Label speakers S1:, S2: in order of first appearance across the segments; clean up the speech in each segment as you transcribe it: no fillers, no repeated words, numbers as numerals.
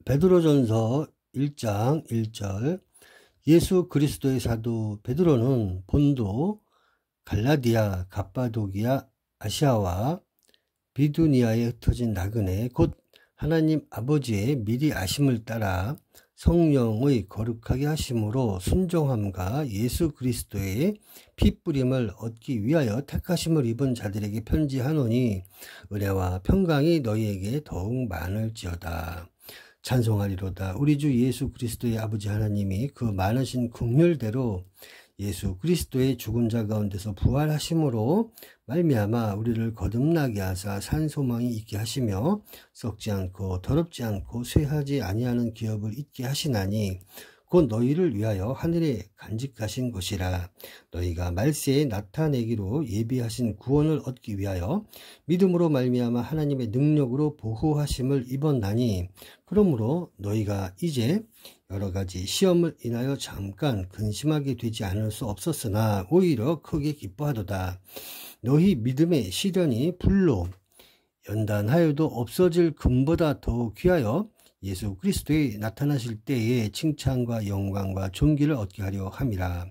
S1: 베드로전서 1장 1절. 예수 그리스도의 사도 베드로는 본도, 갈라디아, 갑바도기아, 아시아와 비두니아에 흩어진 나그네 곧 하나님 아버지의 미리 아심을 따라 성령의 거룩하게 하심으로 순종함과 예수 그리스도의 피뿌림을 얻기 위하여 택하심을 입은 자들에게 편지하노니 은혜와 평강이 너희에게 더욱 많을지어다. 찬송하리로다. 우리 주 예수 그리스도의 아버지 하나님이 그 많으신 긍휼대로 예수 그리스도의 죽은 자 가운데서 부활하심으로 말미암아 우리를 거듭나게 하사 산 소망이 있게 하시며 썩지 않고 더럽지 않고 쇠하지 아니하는 기업을 있게 하시나니 곧 너희를 위하여 하늘에 간직하신 것이라. 너희가 말세에 나타내기로 예비하신 구원을 얻기 위하여 믿음으로 말미암아 하나님의 능력으로 보호하심을 입었나니 그러므로 너희가 이제 여러 가지 시험을 인하여 잠깐 근심하게 되지 않을 수 없었으나 오히려 크게 기뻐하도다. 너희 믿음의 시련이 불로 연단하여도 없어질 금보다 더 귀하여 예수 그리스도에 나타나실 때에 칭찬과 영광과 존귀를 얻게 하려 함이라.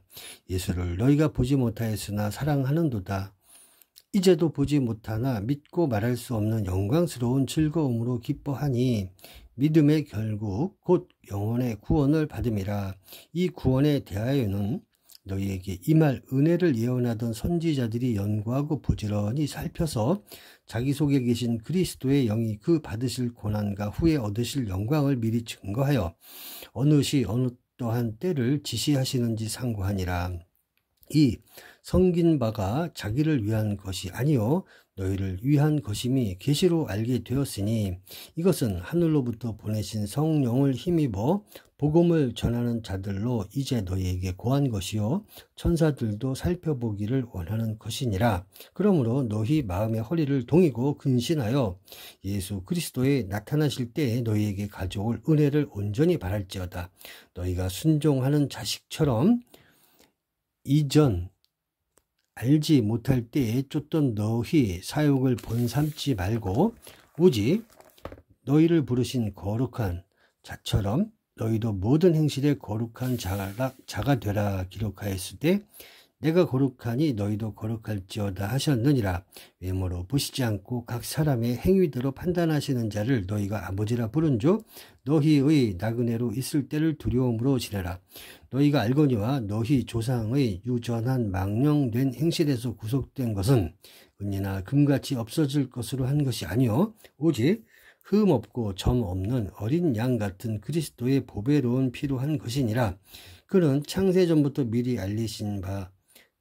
S1: 예수를 너희가 보지 못하였으나 사랑하는도다. 이제도 보지 못하나 믿고 말할 수 없는 영광스러운 즐거움으로 기뻐하니 믿음의 결국 곧 영혼의 구원을 받음이라. 이 구원에 대하여는 너희에게 임할 은혜를 예언하던 선지자들이 연구하고 부지런히 살펴서 자기 속에 계신 그리스도의 영이 그 받으실 고난과 후에 얻으실 영광을 미리 증거하여 어느 시 어느 또한 때를 지시하시는지 상고하니라. 이 성긴 바가 자기를 위한 것이 아니요 너희를 위한 것임이 계시로 알게 되었으니 이것은 하늘로부터 보내신 성령을 힘입어 복음을 전하는 자들로 이제 너희에게 고한 것이요 천사들도 살펴보기를 원하는 것이니라. 그러므로 너희 마음의 허리를 동이고 근신하여 예수 그리스도에 나타나실 때에 너희에게 가져올 은혜를 온전히 바랄지어다. 너희가 순종하는 자식처럼 이전 알지 못할 때에 쫓던 너희 사욕을 본삼지 말고 오직 너희를 부르신 거룩한 자처럼 너희도 모든 행실에 거룩한 자가 되라 기록하였으되 내가 거룩하니 너희도 거룩할지어다 하셨느니라. 외모로 보시지 않고 각 사람의 행위대로 판단하시는 자를 너희가 아버지라 부른즉 너희의 나그네로 있을 때를 두려움으로 지내라. 너희가 알거니와 너희 조상의 유전한 망령된 행실에서 구속된 것은 은이나 금같이 없어질 것으로 한 것이 아니요 오직 흠 없고 점 없는 어린 양 같은 그리스도의 보배로운 피로 한 것이니라. 그는 창세전부터 미리 알리신 바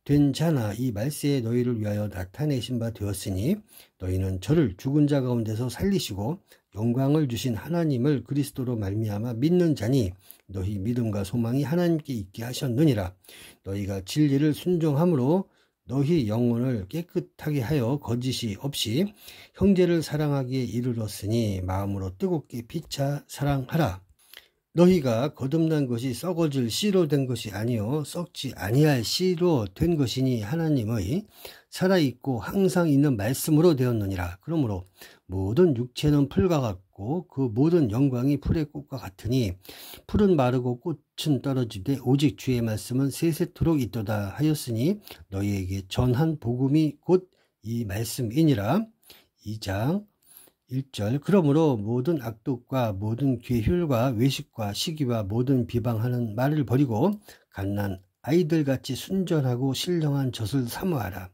S1: 된 자나 이 말세에 너희를 위하여 나타내신 바 되었으니 너희는 저를 죽은 자 가운데서 살리시고 영광을 주신 하나님을 그리스도로 말미암아 믿는 자니 너희 믿음과 소망이 하나님께 있게 하셨느니라. 너희가 진리를 순종함으로 너희 영혼을 깨끗하게 하여 거짓이 없이 형제를 사랑하기에 이르렀으니 마음으로 뜨겁게 피차 사랑하라. 너희가 거듭난 것이 썩어질 씨로 된 것이 아니요 썩지 아니할 씨로 된 것이니 하나님의 살아있고 항상 있는 말씀으로 되었느니라. 그러므로 모든 육체는 풀과 같고 그 모든 영광이 풀의 꽃과 같으니 풀은 마르고 꽃은 떨어지되 오직 주의 말씀은 세세토록 있도다 하였으니 너희에게 전한 복음이 곧 이 말씀이니라. 2장 1절. 그러므로 모든 악독과 모든 괴휼과 외식과 시기와 모든 비방하는 말을 버리고 갓난 아이들같이 순전하고 신령한 젖을 사모하라.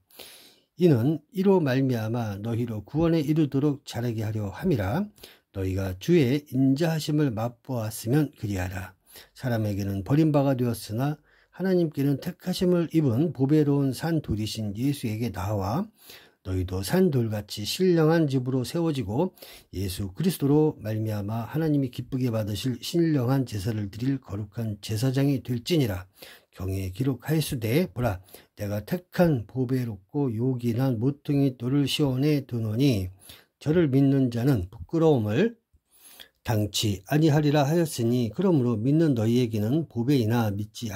S1: 이는 이로 말미암아 너희로 구원에 이르도록 자라게 하려 함이라. 너희가 주의 인자하심을 맛보았으면 그리하라. 사람에게는 버림바가 되었으나 하나님께는 택하심을 입은 보배로운 산돌이신 예수에게 나와 너희도 산돌같이 신령한 집으로 세워지고 예수 그리스도로 말미암아 하나님이 기쁘게 받으실 신령한 제사를 드릴 거룩한 제사장이 될지니라. 경에 기록하였으되 보라 내가 택한 보배롭고 요긴한 모퉁이 돌을 시온에 두노니 저를 믿는 자는 부끄러움을 당치 아니하리라 하였으니 그러므로 믿는 너희에게는 보배이나 믿지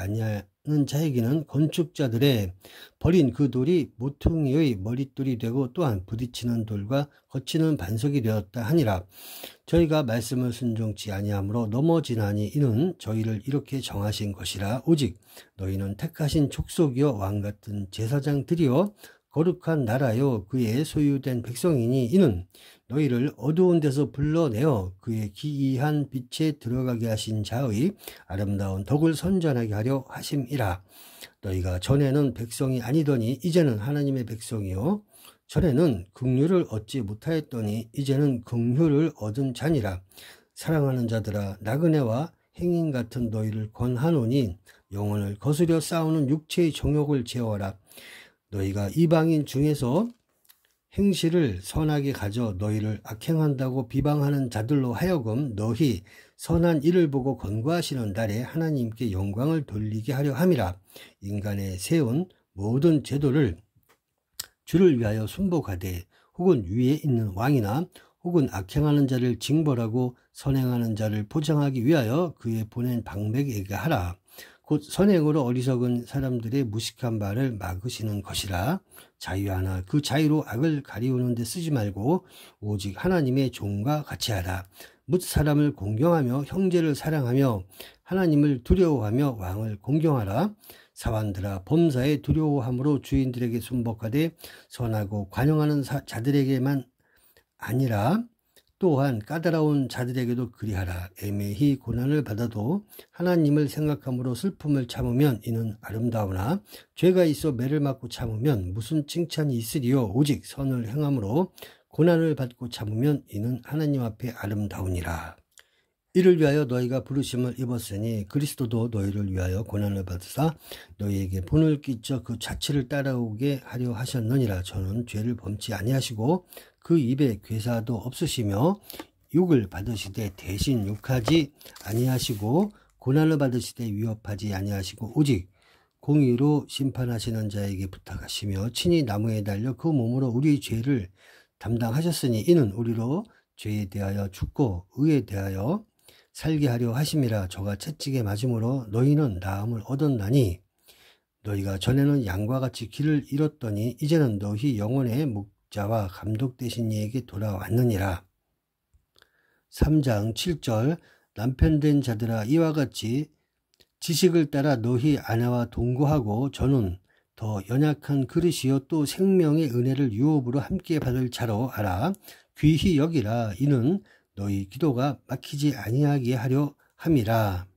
S1: 자에게는 건축자들의 버린 그 돌이 모퉁이의 머릿돌이 되고 또한 부딪히는 돌과 거치는 반석이 되었다 하니라. 저희가 말씀을 순종치 아니하므로 넘어지나니 이는 저희를 이렇게 정하신 것이라. 오직 너희는 택하신 족속이요 왕같은 제사장들이요 거룩한 나라요 그의 소유된 백성이니 이는 너희를 어두운 데서 불러내어 그의 기이한 빛에 들어가게 하신 자의 아름다운 덕을 선전하게 하려 하심이라. 너희가 전에는 백성이 아니더니 이제는 하나님의 백성이요 전에는 긍휼을 얻지 못하였더니 이제는 긍휼을 얻은 자니라. 사랑하는 자들아, 나그네와 행인 같은 너희를 권하노니 영혼을 거스려 싸우는 육체의 정욕을 제어하라. 너희가 이방인 중에서 행실을 선하게 가져 너희를 악행한다고 비방하는 자들로 하여금 너희 선한 일을 보고 권고하시는 날에 하나님께 영광을 돌리게 하려 함이라. 인간의 세운 모든 제도를 주를 위하여 순복하되 혹은 위에 있는 왕이나 혹은 악행하는 자를 징벌하고 선행하는 자를 보장하기 위하여 그의 보낸 방백에게 하라. 곧 선행으로 어리석은 사람들의 무식한 말을 막으시는 것이라. 자유하나 그 자유로 악을 가리우는 데 쓰지 말고 오직 하나님의 종과 같이 하라. 뭇 사람을 공경하며 형제를 사랑하며 하나님을 두려워하며 왕을 공경하라. 사환들아, 범사에 두려워함으로 주인들에게 순복하되 선하고 관용하는 자들에게만 아니라 또한 까다로운 자들에게도 그리하라. 애매히 고난을 받아도 하나님을 생각함으로 슬픔을 참으면 이는 아름다우나 죄가 있어 매를 맞고 참으면 무슨 칭찬이 있으리요. 오직 선을 행함으로 고난을 받고 참으면 이는 하나님 앞에 아름다우니라. 이를 위하여 너희가 부르심을 입었으니 그리스도도 너희를 위하여 고난을 받으사 너희에게 본을 끼쳐 그 자취를 따라오게 하려 하셨느니라. 저는 죄를 범치 아니하시고 그 입에 괴사도 없으시며 욕을 받으시되 대신 욕하지 아니하시고 고난을 받으시되 위협하지 아니하시고 오직 공의로 심판하시는 자에게 부탁하시며 친히 나무에 달려 그 몸으로 우리의 죄를 담당하셨으니 이는 우리로 죄에 대하여 죽고 의에 대하여 살게 하려 하심이라. 저가 채찍에 맞음으로 너희는 나음을 얻었나니 너희가 전에는 양과 같이 길을 잃었더니 이제는 너희 영혼의 목자와 감독 되신 이에게 돌아왔느니라. 3장 7절 남편된 자들아, 이와 같이 지식을 따라 너희 아내와 동거하고 저는 더 연약한 그릇이요 또 생명의 은혜를 유업으로 함께 받을 자로 알아. 귀히 여기라. 이는 너희 기도가 막히지 아니하게 하려 함이라.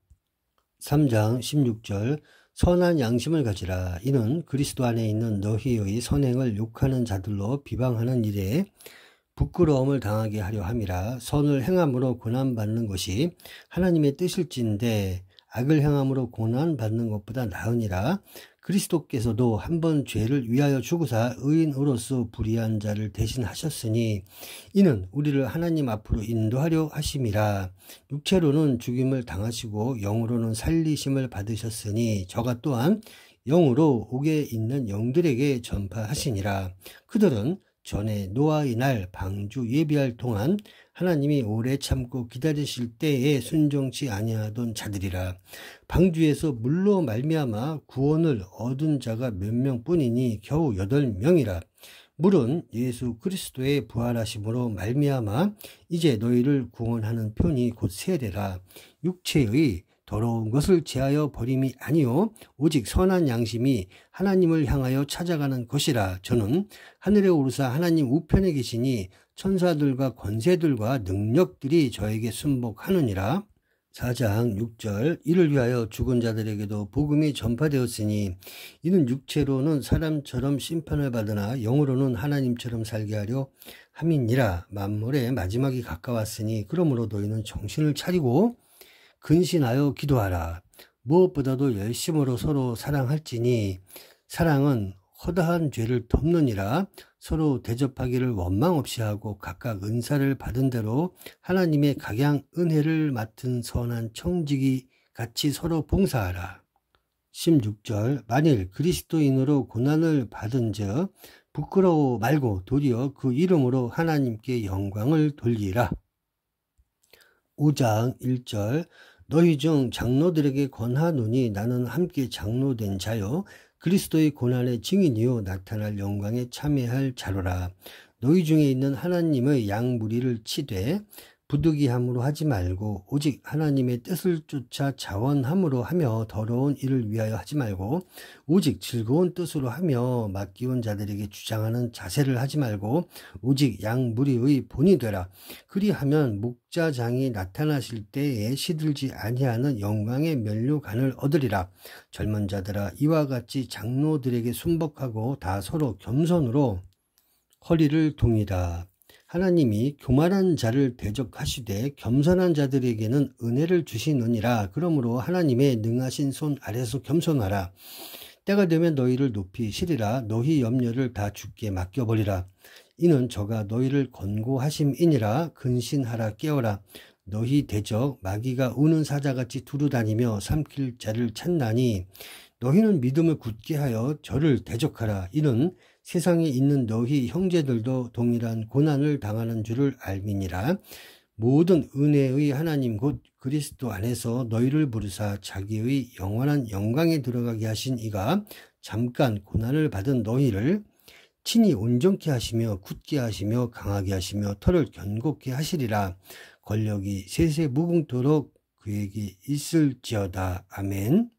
S1: 3장 16절 선한 양심을 가지라. 이는 그리스도 안에 있는 너희의 선행을 욕하는 자들로 비방하는 일에 부끄러움을 당하게 하려 함이라. 선을 행함으로 고난받는 것이 하나님의 뜻일진데 악을 행함으로 고난받는 것보다 나으니라. 그리스도께서도 한 번 죄를 위하여 죽으사 의인으로서 불의한 자를 대신하셨으니 이는 우리를 하나님 앞으로 인도하려 하심이라. 육체로는 죽임을 당하시고 영으로는 살리심을 받으셨으니 저가 또한 영으로 옥에 있는 영들에게 전파하시니라. 그들은 전에 노아의 날 방주 예비할 동안 하나님이 오래 참고 기다리실 때에 순종치 아니하던 자들이라. 방주에서 물로 말미암아 구원을 얻은 자가 몇 명뿐이니 겨우 8명이라. 물은 예수 그리스도의 부활하심으로 말미암아 이제 너희를 구원하는 편이 곧 세례라. 육체의 더러운 것을 제하여 버림이 아니요 오직 선한 양심이 하나님을 향하여 찾아가는 것이라. 저는 하늘에 오르사 하나님 우편에 계시니 천사들과 권세들과 능력들이 저에게 순복하느니라. 4장 6절 이를 위하여 죽은 자들에게도 복음이 전파되었으니 이는 육체로는 사람처럼 심판을 받으나 영으로는 하나님처럼 살게 하려 함이니라. 만물의 마지막이 가까웠으니 그러므로 너희는 정신을 차리고 근신하여 기도하라. 무엇보다도 열심으로 서로 사랑할지니 사랑은 허다한 죄를 덮느니라. 서로 대접하기를 원망 없이 하고 각각 은사를 받은 대로 하나님의 각양 은혜를 맡은 선한 청지기 같이 서로 봉사하라. 16절 만일 그리스도인으로 고난을 받은 즉 부끄러워 말고 도리어 그 이름으로 하나님께 영광을 돌리라. 5장 1절 너희 중 장로들에게 권하노니 나는 함께 장로된 자요 그리스도의 고난의 증인이요 나타날 영광에 참여할 자로라. 너희 중에 있는 하나님의 양 무리를 치되 부득이함으로 하지 말고 오직 하나님의 뜻을 쫓아 자원함으로 하며 더러운 일을 위하여 하지 말고 오직 즐거운 뜻으로 하며 맡기온 자들에게 주장하는 자세를 하지 말고 오직 양 무리의 본이 되라. 그리하면 목자장이 나타나실 때에 시들지 아니하는 영광의 면류관을 얻으리라. 젊은 자들아 이와 같이 장로들에게 순복하고 다 서로 겸손으로 허리를 동이라. 하나님이 교만한 자를 대적하시되 겸손한 자들에게는 은혜를 주시느니라. 그러므로 하나님의 능하신 손 아래서 겸손하라. 때가 되면 너희를 높이 시리라. 너희 염려를 다 주께 맡겨버리라. 이는 저가 너희를 권고하심이니라. 근신하라 깨어라. 너희 대적 마귀가 우는 사자같이 두루다니며 삼킬 자를 찾나니 너희는 믿음을 굳게 하여 저를 대적하라. 이는 세상에 있는 너희 형제들도 동일한 고난을 당하는 줄을 알미니라. 모든 은혜의 하나님 곧 그리스도 안에서 너희를 부르사 자기의 영원한 영광에 들어가게 하신 이가 잠깐 고난을 받은 너희를 친히 온전케 하시며 굳게 하시며 강하게 하시며 털을 견고케 하시리라. 권력이 세세 무궁토록 그에게 있을지어다. 아멘.